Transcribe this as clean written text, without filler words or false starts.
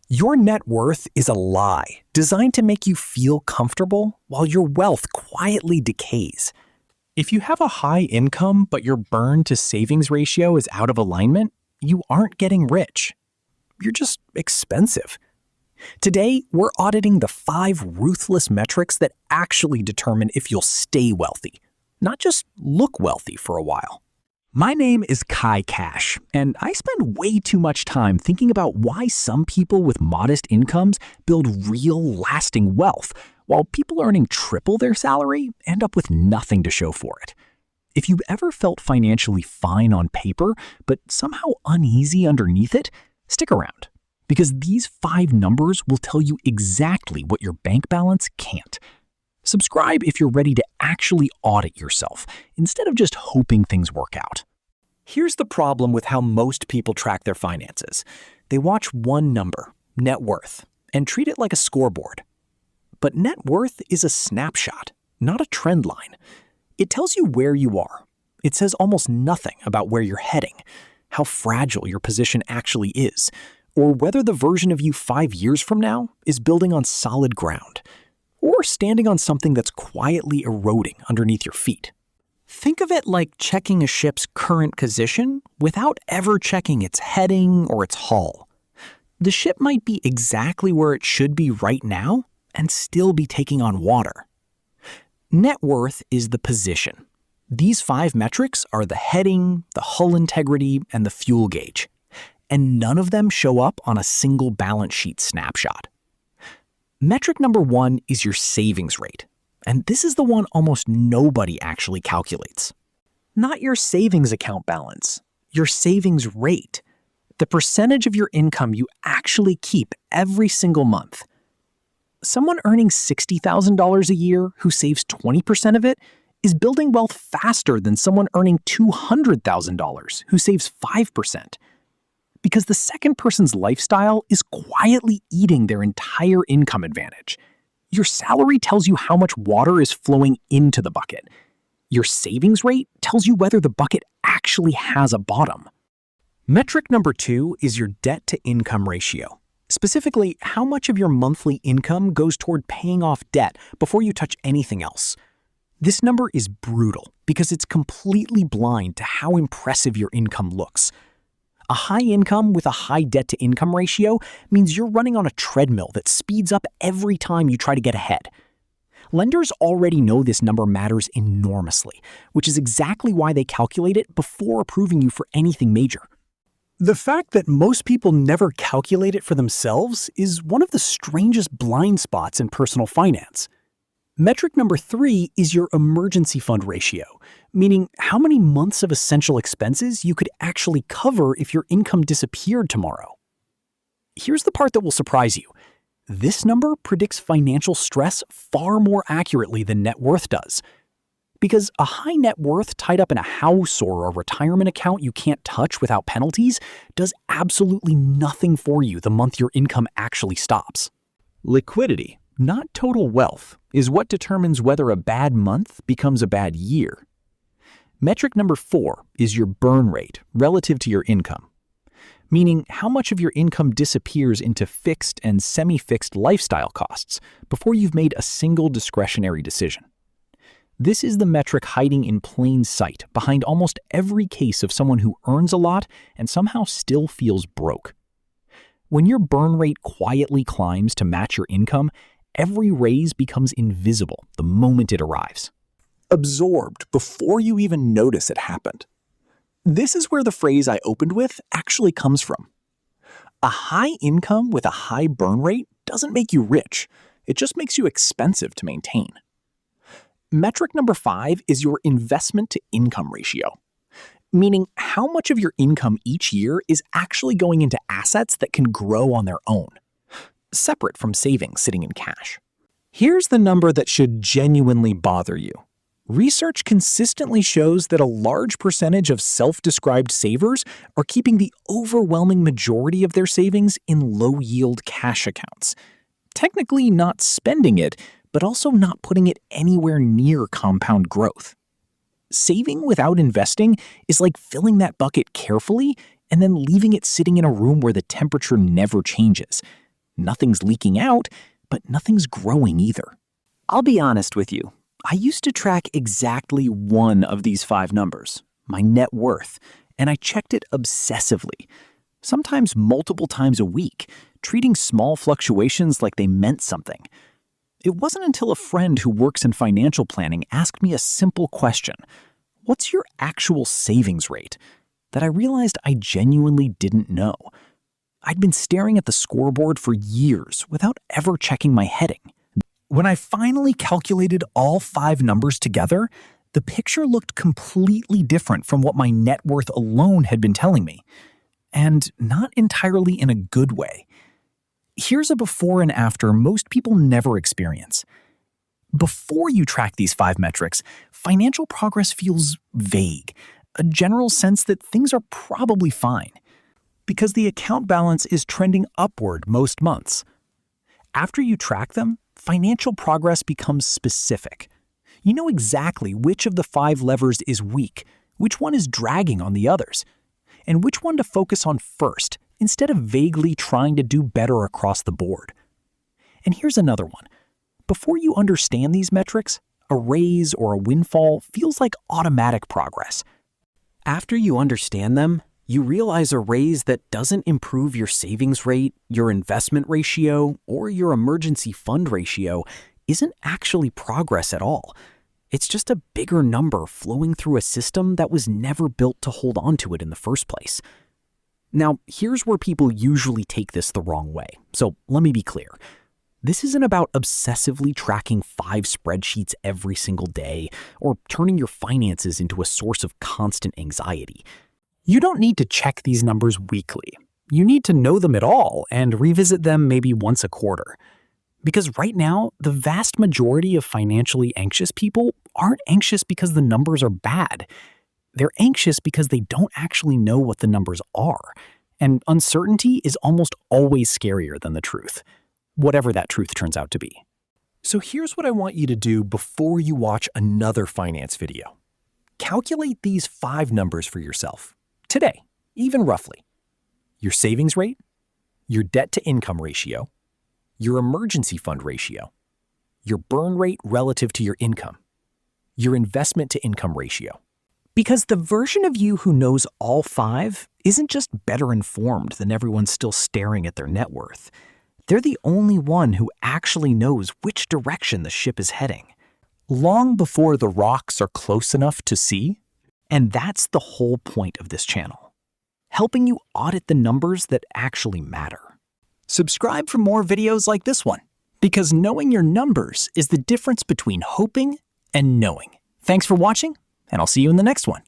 Your net worth is a lie designed to make you feel comfortable while your wealth quietly decays. If you have a high income but your burn to savings ratio is out of alignment, you aren't getting rich. You're just expensive. Today, we're auditing the 5 ruthless metrics that actually determine if you'll stay wealthy, not just look wealthy for a while. My name is Kai Cash, and I spend way too much time thinking about why some people with modest incomes build real, lasting wealth, while people earning triple their salary end up with nothing to show for it. If you've ever felt financially fine on paper, but somehow uneasy underneath it, stick around, because these 5 numbers will tell you exactly what your bank balance can't. Subscribe if you're ready to actually audit yourself, instead of just hoping things work out. Here's the problem with how most people track their finances. They watch one number, net worth, and treat it like a scoreboard. But net worth is a snapshot, not a trend line. It tells you where you are. It says almost nothing about where you're heading, how fragile your position actually is, or whether the version of you 5 years from now is building on solid ground, or standing on something that's quietly eroding underneath your feet. Think of it like checking a ship's current position without ever checking its heading or its hull. The ship might be exactly where it should be right now and still be taking on water. Net worth is the position. These 5 metrics are the heading, the hull integrity, and the fuel gauge. And none of them show up on a single balance sheet snapshot. Metric number 1 is your savings rate, and this is the one almost nobody actually calculates. Not your savings account balance, your savings rate, the percentage of your income you actually keep every single month. Someone earning $60,000 a year who saves 20% of it is building wealth faster than someone earning $200,000 who saves 5%. Because the second person's lifestyle is quietly eating their entire income advantage. Your salary tells you how much water is flowing into the bucket. Your savings rate tells you whether the bucket actually has a bottom. Metric number 2 is your debt-to-income ratio. Specifically, how much of your monthly income goes toward paying off debt before you touch anything else. This number is brutal because it's completely blind to how impressive your income looks. A high income with a high debt-to-income ratio means you're running on a treadmill that speeds up every time you try to get ahead. Lenders already know this number matters enormously, which is exactly why they calculate it before approving you for anything major. The fact that most people never calculate it for themselves is one of the strangest blind spots in personal finance. Metric number 3 is your emergency fund ratio, meaning how many months of essential expenses you could actually cover if your income disappeared tomorrow. Here's the part that will surprise you. This number predicts financial stress far more accurately than net worth does. Because a high net worth tied up in a house or a retirement account you can't touch without penalties does absolutely nothing for you the month your income actually stops. Liquidity, not total wealth, is what determines whether a bad month becomes a bad year. Metric number 4 is your burn rate relative to your income, meaning how much of your income disappears into fixed and semi-fixed lifestyle costs before you've made a single discretionary decision. This is the metric hiding in plain sight behind almost every case of someone who earns a lot and somehow still feels broke. When your burn rate quietly climbs to match your income, every raise becomes invisible the moment it arrives. Absorbed before you even notice it happened. This is where the phrase I opened with actually comes from. A high income with a high burn rate doesn't make you rich. It just makes you expensive to maintain. Metric number 5 is your investment to income ratio, meaning how much of your income each year is actually going into assets that can grow on their own, separate from savings sitting in cash. Here's the number that should genuinely bother you. Research consistently shows that a large percentage of self-described savers are keeping the overwhelming majority of their savings in low-yield cash accounts. Technically not spending it, but also not putting it anywhere near compound growth. Saving without investing is like filling that bucket carefully and then leaving it sitting in a room where the temperature never changes. Nothing's leaking out, but nothing's growing either. I'll be honest with you. I used to track exactly one of these 5 numbers, my net worth, and I checked it obsessively, sometimes multiple times a week, treating small fluctuations like they meant something. It wasn't until a friend who works in financial planning asked me a simple question, "What's your actual savings rate?" that I realized I genuinely didn't know. I'd been staring at the scoreboard for years without ever checking my heading. When I finally calculated all 5 numbers together, the picture looked completely different from what my net worth alone had been telling me, and not entirely in a good way. Here's a before and after most people never experience. Before you track these 5 metrics, financial progress feels vague, a general sense that things are probably fine, because the account balance is trending upward most months. After you track them, financial progress becomes specific. You know exactly which of the 5 levers is weak, which one is dragging on the others, and which one to focus on first instead of vaguely trying to do better across the board. And here's another one. Before you understand these metrics, a raise or a windfall feels like automatic progress. After you understand them, you realize a raise that doesn't improve your savings rate, your investment ratio, or your emergency fund ratio isn't actually progress at all. It's just a bigger number flowing through a system that was never built to hold on to it in the first place. Now, here's where people usually take this the wrong way, so let me be clear. This isn't about obsessively tracking 5 spreadsheets every single day or turning your finances into a source of constant anxiety. You don't need to check these numbers weekly. You need to know them at all and revisit them maybe once a quarter. Because right now, the vast majority of financially anxious people aren't anxious because the numbers are bad. They're anxious because they don't actually know what the numbers are. And uncertainty is almost always scarier than the truth, whatever that truth turns out to be. So here's what I want you to do before you watch another finance video. Calculate these 5 numbers for yourself. Today, even roughly. Your savings rate, your debt-to-income ratio, your emergency fund ratio, your burn rate relative to your income, your investment-to-income ratio. Because the version of you who knows all 5 isn't just better informed than everyone still staring at their net worth. They're the only one who actually knows which direction the ship is heading, long before the rocks are close enough to see. And that's the whole point of this channel, helping you audit the numbers that actually matter. Subscribe for more videos like this one, because knowing your numbers is the difference between hoping and knowing. Thanks for watching, and I'll see you in the next one.